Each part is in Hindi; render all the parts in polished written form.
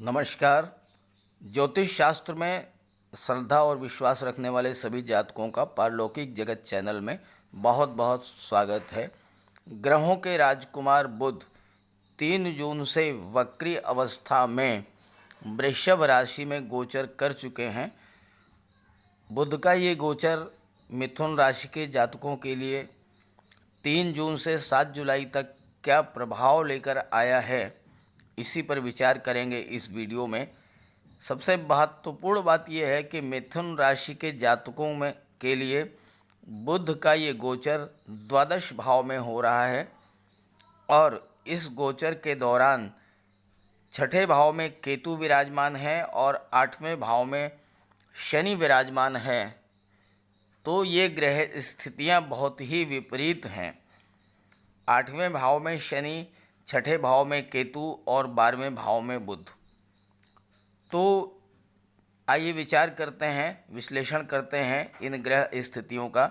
नमस्कार। ज्योतिष शास्त्र में श्रद्धा और विश्वास रखने वाले सभी जातकों का पारलौकिक जगत चैनल में बहुत बहुत स्वागत है। ग्रहों के राजकुमार बुध 3 जून से वक्री अवस्था में वृषभ राशि में गोचर कर चुके हैं। बुध का ये गोचर मिथुन राशि के जातकों के लिए 3 जून से 7 जुलाई तक क्या प्रभाव लेकर आया है, इसी पर विचार करेंगे इस वीडियो में। सबसे महत्वपूर्ण बात यह है कि मिथुन राशि के जातकों में के लिए बुध का ये गोचर द्वादश भाव में हो रहा है और इस गोचर के दौरान छठे भाव में केतु विराजमान है और 8वें भाव में शनि विराजमान है। तो ये ग्रह स्थितियां बहुत ही विपरीत हैं। 8वें भाव में शनि, छठे भाव में केतु और 12वें भाव में बुध। तो आइए विचार करते हैं, विश्लेषण करते हैं इन ग्रह स्थितियों का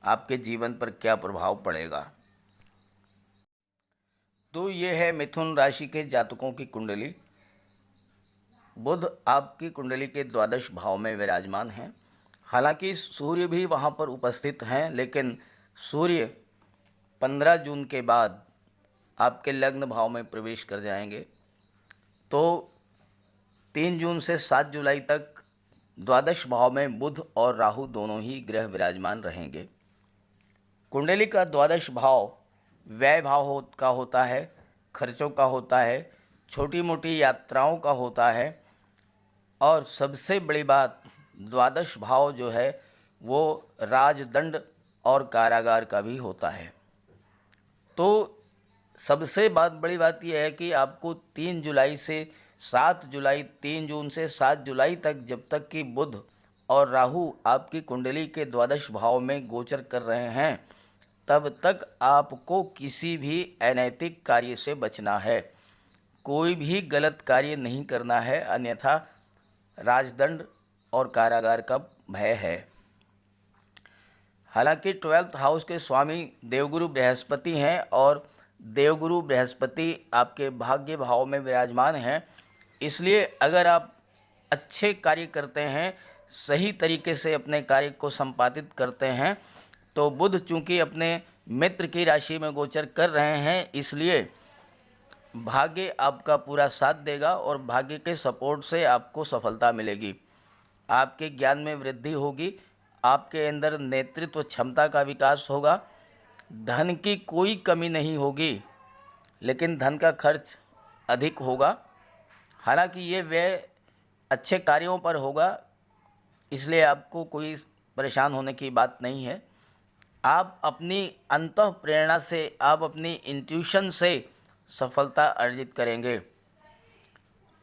आपके जीवन पर क्या प्रभाव पड़ेगा। तो ये है मिथुन राशि के जातकों की कुंडली। बुध आपकी कुंडली के द्वादश भाव में विराजमान हैं। हालांकि सूर्य भी वहाँ पर उपस्थित हैं, लेकिन सूर्य 15 जून के बाद आपके लग्न भाव में प्रवेश कर जाएंगे। तो 3 जून से 7 जुलाई तक द्वादश भाव में बुध और राहु दोनों ही ग्रह विराजमान रहेंगे। कुंडली का द्वादश भाव व्यय भाव का होता है, खर्चों का होता है, छोटी मोटी यात्राओं का होता है और सबसे बड़ी बात द्वादश भाव जो है वो राजदंड और कारागार का भी होता है। तो सबसे बड़ी बात यह है कि आपको 3 जुलाई से 7 जुलाई 3 जून से 7 जुलाई तक, जब तक कि बुध और राहु आपकी कुंडली के द्वादश भाव में गोचर कर रहे हैं, तब तक आपको किसी भी अनैतिक कार्य से बचना है। कोई भी गलत कार्य नहीं करना है, अन्यथा राजदंड और कारागार का भय है। हालांकि 12th हाउस के स्वामी देवगुरु बृहस्पति हैं और देवगुरु बृहस्पति आपके भाग्य भाव में विराजमान हैं। इसलिए अगर आप अच्छे कार्य करते हैं, सही तरीके से अपने कार्य को संपादित करते हैं, तो बुध चूंकि अपने मित्र की राशि में गोचर कर रहे हैं, इसलिए भाग्य आपका पूरा साथ देगा और भाग्य के सपोर्ट से आपको सफलता मिलेगी। आपके ज्ञान में वृद्धि होगी, आपके अंदर नेतृत्व क्षमता का विकास होगा, धन की कोई कमी नहीं होगी, लेकिन धन का खर्च अधिक होगा। हालांकि ये व्यय अच्छे कार्यों पर होगा, इसलिए आपको कोई परेशान होने की बात नहीं है। आप अपनी अंतः प्रेरणा से, आप अपनी इंट्यूशन से सफलता अर्जित करेंगे।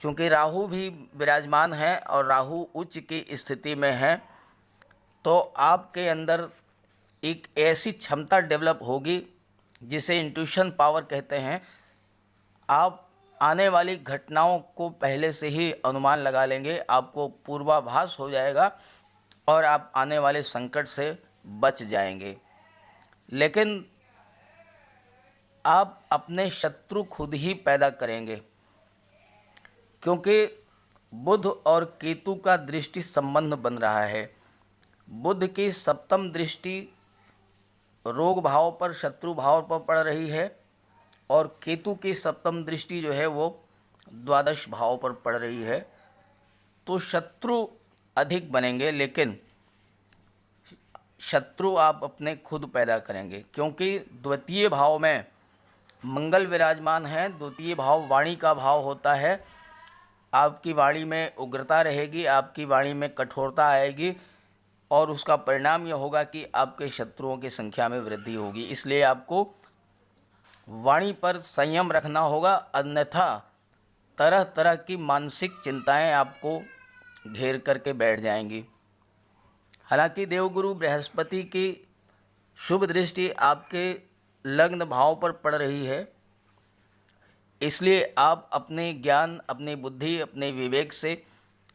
चूँकि राहु भी विराजमान है और राहु उच्च की स्थिति में है, तो आपके अंदर एक ऐसी क्षमता डेवलप होगी जिसे इंट्यूशन पावर कहते हैं। आप आने वाली घटनाओं को पहले से ही अनुमान लगा लेंगे, आपको पूर्वाभास हो जाएगा और आप आने वाले संकट से बच जाएंगे। लेकिन आप अपने शत्रु खुद ही पैदा करेंगे, क्योंकि बुध और केतु का दृष्टि संबंध बन रहा है। बुध की सप्तम दृष्टि रोग भाव पर, शत्रु भाव पर पड़ रही है और केतु की सप्तम दृष्टि जो है वो द्वादश भाव पर पड़ रही है। तो शत्रु अधिक बनेंगे, लेकिन शत्रु आप अपने खुद पैदा करेंगे, क्योंकि द्वितीय भाव में मंगल विराजमान है। द्वितीय भाव वाणी का भाव होता है। आपकी वाणी में उग्रता रहेगी, आपकी वाणी में कठोरता आएगी और उसका परिणाम यह होगा कि आपके शत्रुओं की संख्या में वृद्धि होगी। इसलिए आपको वाणी पर संयम रखना होगा, अन्यथा तरह तरह की मानसिक चिंताएं आपको घेर करके बैठ जाएंगी। हालांकि देवगुरु बृहस्पति की शुभ दृष्टि आपके लग्न भाव पर पड़ रही है, इसलिए आप अपने ज्ञान, अपनी बुद्धि, अपने विवेक से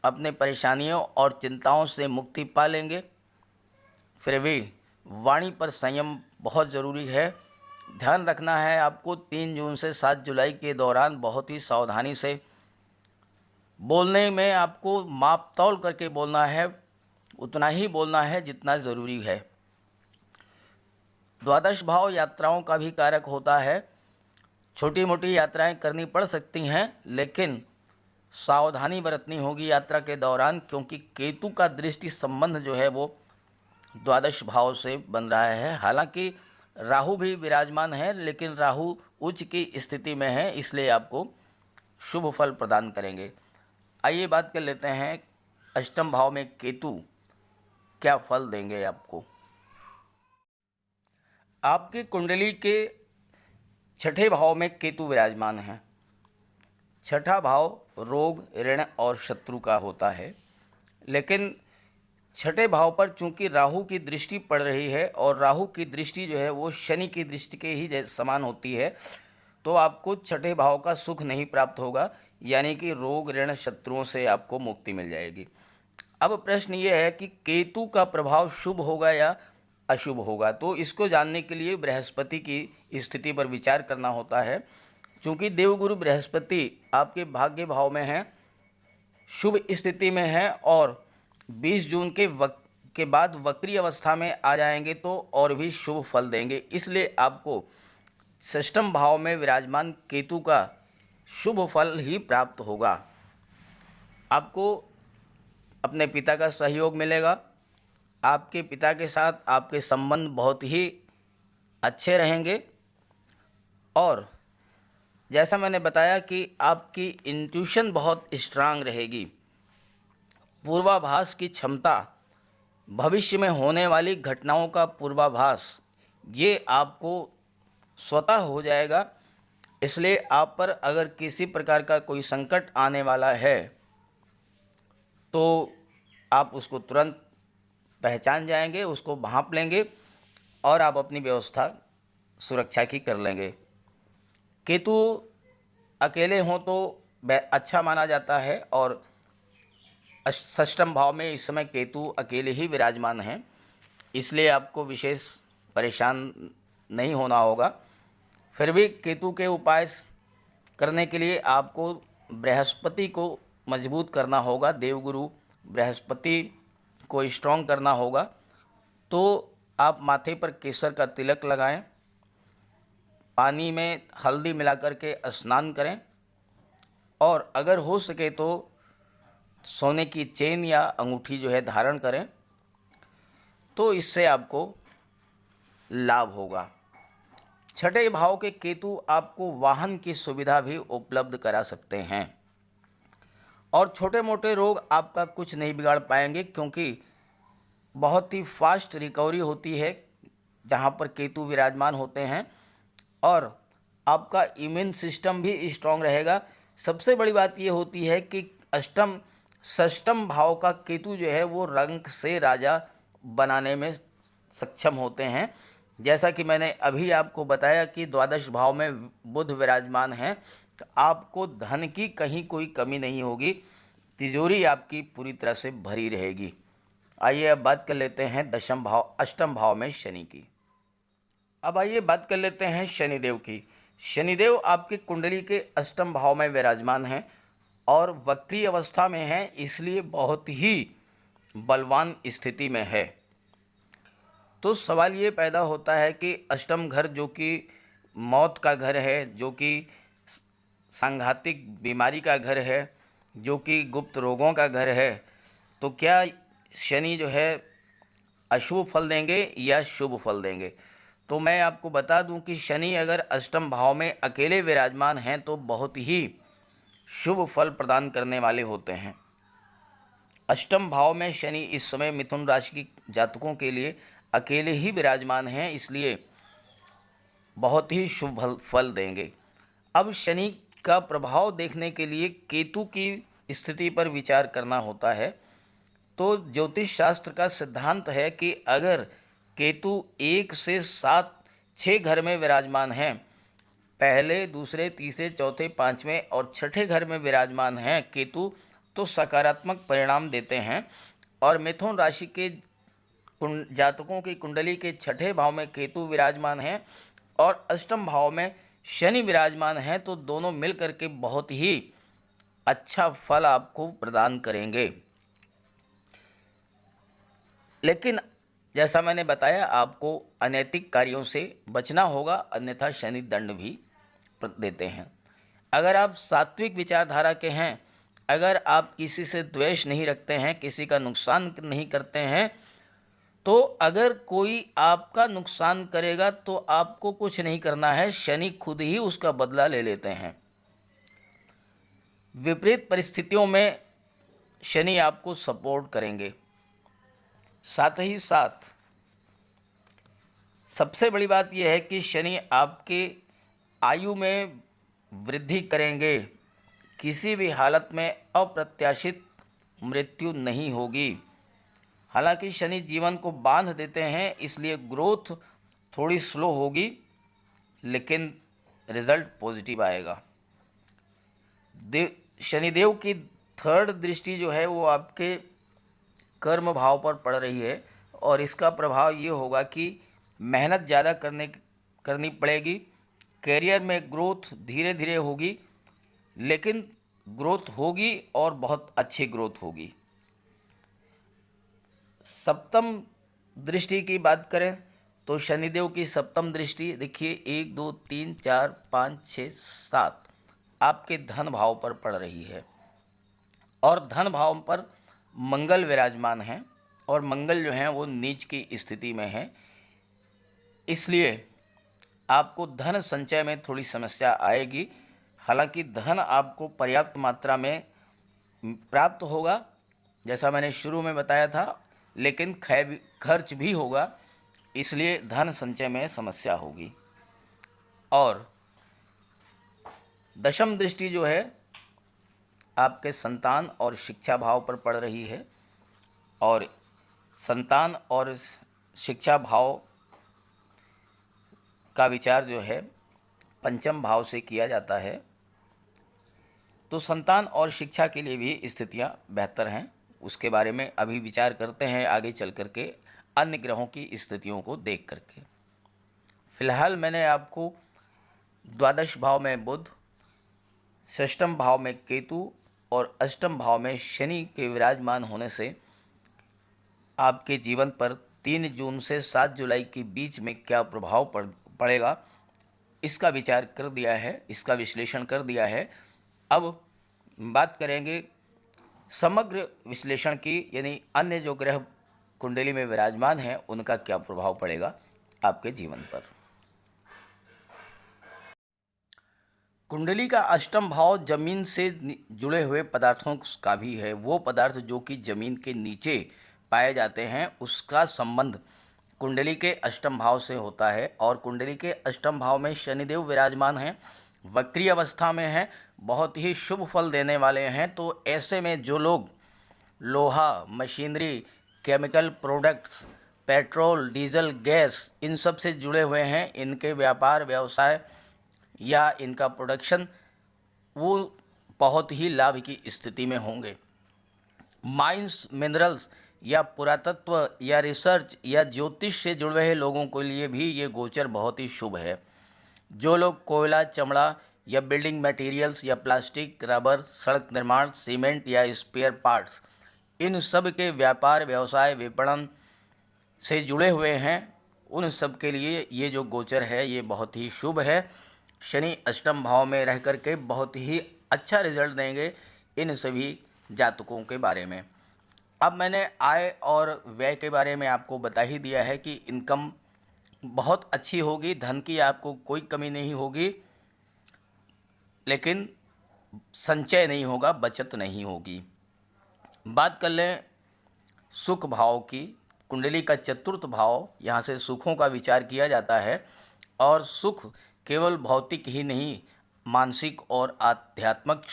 अपने परेशानियों और चिंताओं से मुक्ति पा लेंगे। फिर भी वाणी पर संयम बहुत ज़रूरी है। ध्यान रखना है आपको 3 जून से 7 जुलाई के दौरान बहुत ही सावधानी से बोलने में आपको माप तौल करके बोलना है, उतना ही बोलना है जितना ज़रूरी है। द्वादश भाव यात्राओं का भी कारक होता है। छोटी मोटी यात्राएं करनी पड़ सकती हैं, लेकिन सावधानी बरतनी होगी यात्रा के दौरान, क्योंकि केतु का दृष्टि संबंध जो है वो द्वादश भाव से बन रहा है। हालांकि राहु भी विराजमान है, लेकिन राहु उच्च की स्थिति में है, इसलिए आपको शुभ फल प्रदान करेंगे। आइए बात कर लेते हैं अष्टम भाव में केतु क्या फल देंगे आपको। आपकी कुंडली के छठे भाव में केतु विराजमान है। छठा भाव रोग, ऋण और शत्रु का होता है, लेकिन छठे भाव पर चूंकि राहु की दृष्टि पड़ रही है और राहु की दृष्टि जो है वो शनि की दृष्टि के ही समान होती है, तो आपको छठे भाव का सुख नहीं प्राप्त होगा, यानी कि रोग, ऋण, शत्रुओं से आपको मुक्ति मिल जाएगी। अब प्रश्न ये है कि केतु का प्रभाव शुभ होगा या अशुभ होगा, तो इसको जानने के लिए बृहस्पति की स्थिति पर विचार करना होता है। चूँकि देवगुरु बृहस्पति आपके भाग्य भाव में हैं, शुभ स्थिति में हैं और 20 जून के बाद वक्री अवस्था में आ जाएंगे तो और भी शुभ फल देंगे। इसलिए आपको षष्ठम भाव में विराजमान केतु का शुभ फल ही प्राप्त होगा। आपको अपने पिता का सहयोग मिलेगा। आपके पिता के साथ आपके संबंध बहुत ही अच्छे रहेंगे और जैसा मैंने बताया कि आपकी इंट्यूशन बहुत स्ट्रांग रहेगी। पूर्वाभास की क्षमता, भविष्य में होने वाली घटनाओं का पूर्वाभास, ये आपको स्वतः हो जाएगा। इसलिए आप पर अगर किसी प्रकार का कोई संकट आने वाला है तो आप उसको तुरंत पहचान जाएंगे, उसको भांप लेंगे और आप अपनी व्यवस्था सुरक्षा की कर लेंगे। केतु अकेले हों तो अच्छा माना जाता है और षष्ठम भाव में इस समय केतु अकेले ही विराजमान हैं, इसलिए आपको विशेष परेशान नहीं होना होगा। फिर भी केतु के उपाय करने के लिए आपको बृहस्पति को मजबूत करना होगा, देवगुरु बृहस्पति को स्ट्रॉन्ग करना होगा। तो आप माथे पर केसर का तिलक लगाएं, पानी में हल्दी मिलाकर के स्नान करें और अगर हो सके तो सोने की चेन या अंगूठी जो है धारण करें, तो इससे आपको लाभ होगा। छठे भाव के केतु आपको वाहन की सुविधा भी उपलब्ध करा सकते हैं और छोटे मोटे रोग आपका कुछ नहीं बिगाड़ पाएंगे, क्योंकि बहुत ही फास्ट रिकवरी होती है जहाँ पर केतु विराजमान होते हैं और आपका इम्यून सिस्टम भी स्ट्रांग रहेगा। सबसे बड़ी बात ये होती है कि षष्ठम भाव का केतु जो है वो रंक से राजा बनाने में सक्षम होते हैं। जैसा कि मैंने अभी आपको बताया कि द्वादश भाव में बुध विराजमान हैं, तो आपको धन की कहीं कोई कमी नहीं होगी, तिजोरी आपकी पूरी तरह से भरी रहेगी। आइए अब बात कर लेते हैं अष्टम भाव में शनि की। अब आइए बात कर लेते हैं शनिदेव की। शनिदेव आपकी कुंडली के अष्टम भाव में विराजमान हैं और वक्री अवस्था में हैं, इसलिए बहुत ही बलवान स्थिति में है। तो सवाल ये पैदा होता है कि अष्टम घर जो कि मौत का घर है, जो कि सांघातिक बीमारी का घर है, जो कि गुप्त रोगों का घर है, तो क्या शनि जो है अशुभ फल देंगे या शुभ फल देंगे? तो मैं आपको बता दूं कि शनि अगर अष्टम भाव में अकेले विराजमान हैं तो बहुत ही शुभ फल प्रदान करने वाले होते हैं। अष्टम भाव में शनि इस समय मिथुन राशि की जातकों के लिए अकेले ही विराजमान हैं, इसलिए बहुत ही शुभ फल देंगे। अब शनि का प्रभाव देखने के लिए केतु की स्थिति पर विचार करना होता है। तो ज्योतिष शास्त्र का सिद्धांत है कि अगर केतु 1 से 7, 6 घर में विराजमान हैं, पहले, दूसरे, तीसरे, चौथे, पाँचवें और छठे घर में विराजमान हैं केतु, तो सकारात्मक परिणाम देते हैं। और मिथुन राशि के जातकों की कुंडली के छठे भाव में केतु विराजमान हैं और अष्टम भाव में शनि विराजमान हैं, तो दोनों मिल करके बहुत ही अच्छा फल आपको प्रदान करेंगे। लेकिन जैसा मैंने बताया, आपको अनैतिक कार्यों से बचना होगा, अन्यथा शनि दंड भी देते हैं। अगर आप सात्विक विचारधारा के हैं, अगर आप किसी से द्वेष नहीं रखते हैं, किसी का नुकसान नहीं करते हैं, तो अगर कोई आपका नुकसान करेगा तो आपको कुछ नहीं करना है, शनि खुद ही उसका बदला ले लेते हैं। विपरीत परिस्थितियों में शनि आपको सपोर्ट करेंगे। साथ ही साथ सबसे बड़ी बात यह है कि शनि आपके आयु में वृद्धि करेंगे। किसी भी हालत में अप्रत्याशित मृत्यु नहीं होगी। हालांकि शनि जीवन को बांध देते हैं, इसलिए ग्रोथ थोड़ी स्लो होगी, लेकिन रिजल्ट पॉजिटिव आएगा। शनिदेव की थर्ड दृष्टि जो है वो आपके कर्म भाव पर पड़ रही है, और इसका प्रभाव ये होगा कि मेहनत ज़्यादा करनी पड़ेगी। करियर में ग्रोथ धीरे धीरे होगी, लेकिन ग्रोथ होगी और बहुत अच्छी ग्रोथ होगी। सप्तम दृष्टि की बात करें तो शनिदेव की सप्तम दृष्टि देखिए 1 2 3 4 5 6 7 आपके धन भाव पर पड़ रही है, और धन भाव पर मंगल विराजमान है, और मंगल जो है वो नीच की स्थिति में है। इसलिए आपको धन संचय में थोड़ी समस्या आएगी। हालांकि धन आपको पर्याप्त मात्रा में प्राप्त होगा, जैसा मैंने शुरू में बताया था, लेकिन खर्च भी होगा, इसलिए धन संचय में समस्या होगी। और दशम दृष्टि जो है आपके संतान और शिक्षा भाव पर पड़ रही है, और संतान और शिक्षा भाव का विचार जो है पंचम भाव से किया जाता है, तो संतान और शिक्षा के लिए भी स्थितियां बेहतर हैं। उसके बारे में अभी विचार करते हैं आगे चल करके, अन्य ग्रहों की स्थितियों को देख करके। फिलहाल मैंने आपको द्वादश भाव में बुध, षष्ठम भाव में केतु और अष्टम भाव में शनि के विराजमान होने से आपके जीवन पर 3 जून से 7 जुलाई के बीच में क्या प्रभाव पड़ेगा, इसका विचार कर दिया है, इसका विश्लेषण कर दिया है। अब बात करेंगे समग्र विश्लेषण की, यानी अन्य जो ग्रह कुंडली में विराजमान हैं उनका क्या प्रभाव पड़ेगा आपके जीवन पर। कुंडली का अष्टम भाव जमीन से जुड़े हुए पदार्थों का भी है। वो पदार्थ जो कि जमीन के नीचे पाए जाते हैं, उसका संबंध कुंडली के अष्टम भाव से होता है। और कुंडली के अष्टम भाव में शनिदेव विराजमान हैं, वक्री अवस्था में हैं, बहुत ही शुभ फल देने वाले हैं। तो ऐसे में जो लोग लोहा, machinery, chemical products, petrol, diesel, gas, इन सब से जुड़े हुए हैं, इनके व्यापार व्यवसाय या इनका प्रोडक्शन वो बहुत ही लाभ की स्थिति में होंगे। माइंस, मिनरल्स या पुरातत्व या रिसर्च या ज्योतिष से जुड़े हुए लोगों के लिए भी ये गोचर बहुत ही शुभ है। जो लोग कोयला, चमड़ा या बिल्डिंग मटेरियल्स या प्लास्टिक, रबर, सड़क निर्माण, सीमेंट या स्पेयर पार्ट्स, इन सब के व्यापार व्यवसाय विपणन से जुड़े हुए हैं, उन सब के लिए ये जो गोचर है ये बहुत ही शुभ है। शनि अष्टम भाव में रह कर के बहुत ही अच्छा रिजल्ट देंगे इन सभी जातकों के बारे में। अब मैंने आय और व्यय के बारे में आपको बता ही दिया है कि इनकम बहुत अच्छी होगी, धन की आपको कोई कमी नहीं होगी, लेकिन संचय नहीं होगा, बचत नहीं होगी। बात कर लें सुख भाव की। कुंडली का चतुर्थ भाव, यहाँ से सुखों का विचार किया जाता है, और सुख केवल भौतिक ही नहीं, मानसिक और आध्यात्मिक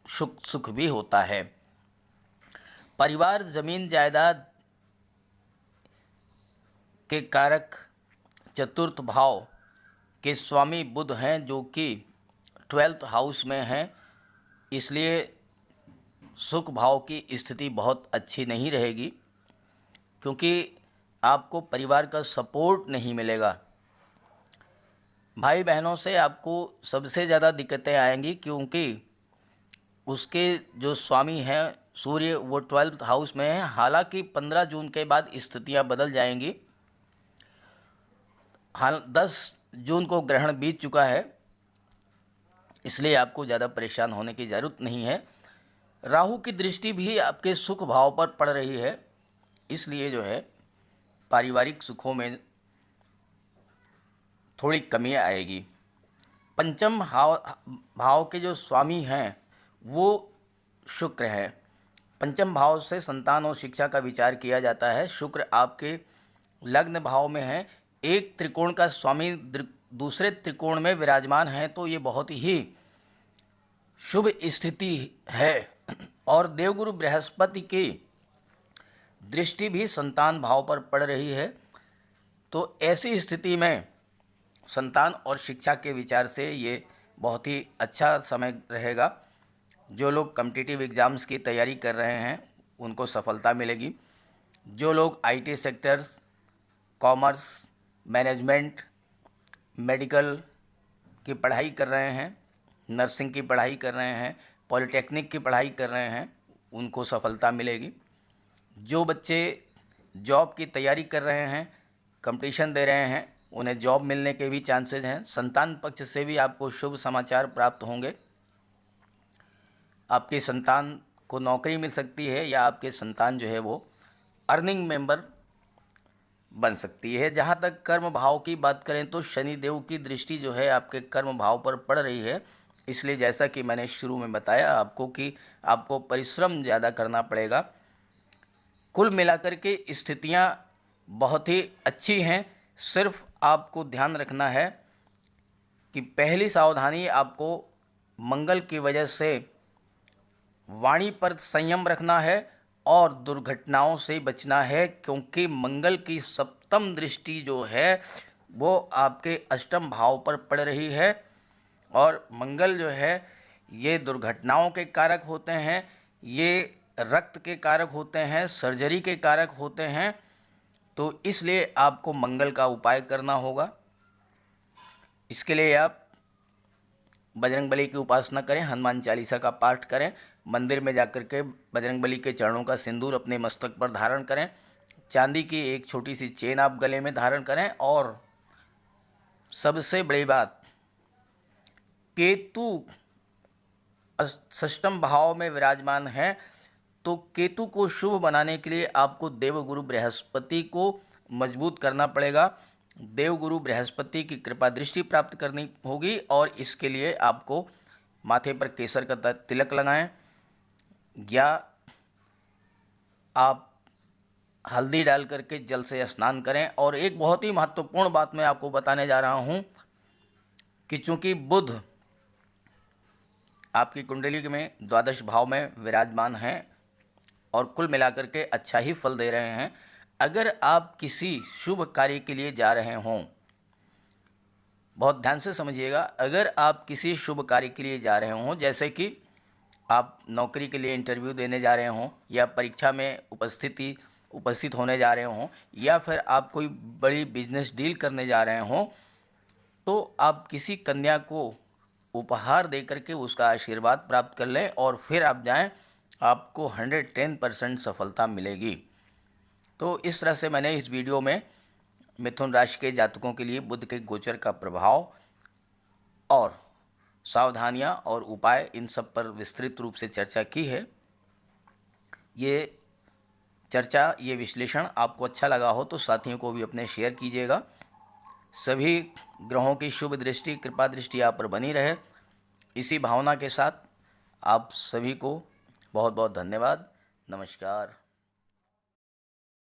सुख भी होता है। परिवार, जमीन जायदाद के कारक चतुर्थ भाव के स्वामी बुध हैं, जो कि 12th हाउस में हैं, इसलिए सुख भाव की स्थिति बहुत अच्छी नहीं रहेगी, क्योंकि आपको परिवार का सपोर्ट नहीं मिलेगा। भाई बहनों से आपको सबसे ज़्यादा दिक्कतें आएंगी, क्योंकि उसके जो स्वामी हैं सूर्य वो 12th हाउस में है। हालांकि 15 जून के बाद स्थितियां बदल जाएंगी। हाल 10 जून को ग्रहण बीत चुका है, इसलिए आपको ज़्यादा परेशान होने की ज़रूरत नहीं है। राहु की दृष्टि भी आपके सुख भाव पर पड़ रही है, इसलिए जो है पारिवारिक सुखों में थोड़ी कमी आएगी। पंचम भाव के जो स्वामी हैं वो शुक्र है। पंचम भाव से संतान और शिक्षा का विचार किया जाता है। शुक्र आपके लग्न भाव में है। एक त्रिकोण का स्वामी दूसरे त्रिकोण में विराजमान है, तो ये बहुत ही शुभ स्थिति है। और देवगुरु बृहस्पति की दृष्टि भी संतान भाव पर पड़ रही है, तो ऐसी स्थिति में संतान और शिक्षा के विचार से ये बहुत ही अच्छा समय रहेगा। जो लोग कॉम्पिटिटिव एग्ज़ाम्स की तैयारी कर रहे हैं उनको सफलता मिलेगी। जो लोग IT sectors, commerce, management, medical की पढ़ाई कर रहे हैं, नर्सिंग की पढ़ाई कर रहे हैं, पॉलिटेक्निक की पढ़ाई कर रहे हैं, उनको सफलता मिलेगी। जो बच्चे जॉब की तैयारी कर रहे हैं, कंपटीशन दे रहे हैं, उन्हें जॉब मिलने के भी चांसेस हैं। संतान पक्ष से भी आपको शुभ समाचार प्राप्त होंगे। आपके संतान को नौकरी मिल सकती है या आपके संतान जो है वो अर्निंग मेंबर बन सकती है। जहाँ तक कर्म भाव की बात करें तो शनि देव की दृष्टि जो है आपके कर्म भाव पर पड़ रही है, इसलिए जैसा कि मैंने शुरू में बताया आपको कि आपको परिश्रम ज़्यादा करना पड़ेगा। कुल मिलाकर के स्थितियाँ बहुत ही अच्छी हैं। सिर्फ आपको ध्यान रखना है कि पहली सावधानी आपको मंगल की वजह से वाणी पर संयम रखना है और दुर्घटनाओं से बचना है, क्योंकि मंगल की सप्तम दृष्टि जो है वो आपके अष्टम भाव पर पड़ रही है। और मंगल जो है ये दुर्घटनाओं के कारक होते हैं, ये रक्त के कारक होते हैं, सर्जरी के कारक होते हैं। तो इसलिए आपको मंगल का उपाय करना होगा। इसके लिए आप बजरंगबली की उपासना करें, हनुमान चालीसा का पाठ करें, मंदिर में जाकर के बजरंगबली के चरणों का सिंदूर अपने मस्तक पर धारण करें, चांदी की एक छोटी सी चेन आप गले में धारण करें। और सबसे बड़ी बात, केतु षष्ठम भाव में विराजमान है, तो केतु को शुभ बनाने के लिए आपको देवगुरु बृहस्पति को मजबूत करना पड़ेगा। देवगुरु बृहस्पति की कृपा दृष्टि प्राप्त करनी होगी और इसके लिए आपको माथे पर केसर का तिलक लगाएं या आप हल्दी डाल करके जल से स्नान करें। और एक बहुत ही महत्वपूर्ण बात मैं आपको बताने जा रहा हूं कि चूंकि बुध आपकी कुंडली में द्वादश भाव में विराजमान हैं और कुल मिलाकर के अच्छा ही फल दे रहे हैं, अगर आप किसी शुभ कार्य के लिए जा रहे हों, बहुत ध्यान से समझिएगा, अगर आप किसी शुभ कार्य के लिए जा रहे हों, जैसे कि आप नौकरी के लिए इंटरव्यू देने जा रहे हों या परीक्षा में उपस्थित होने जा रहे हों या फिर आप कोई बड़ी बिजनेस डील करने जा रहे हों, तो आप किसी कन्या को उपहार दे करके उसका आशीर्वाद प्राप्त कर लें और फिर आप जाएं, आपको 110% सफलता मिलेगी। तो इस तरह से मैंने इस वीडियो में मिथुन राशि के जातकों के लिए बुध के गोचर का प्रभाव और सावधानियां और उपाय, इन सब पर विस्तृत रूप से चर्चा की है। ये चर्चा, ये विश्लेषण आपको अच्छा लगा हो तो साथियों को भी अपने शेयर कीजिएगा। सभी ग्रहों की शुभ दृष्टि, कृपा दृष्टि आप पर बनी रहे, इसी भावना के साथ आप सभी को बहुत बहुत धन्यवाद। नमस्कार।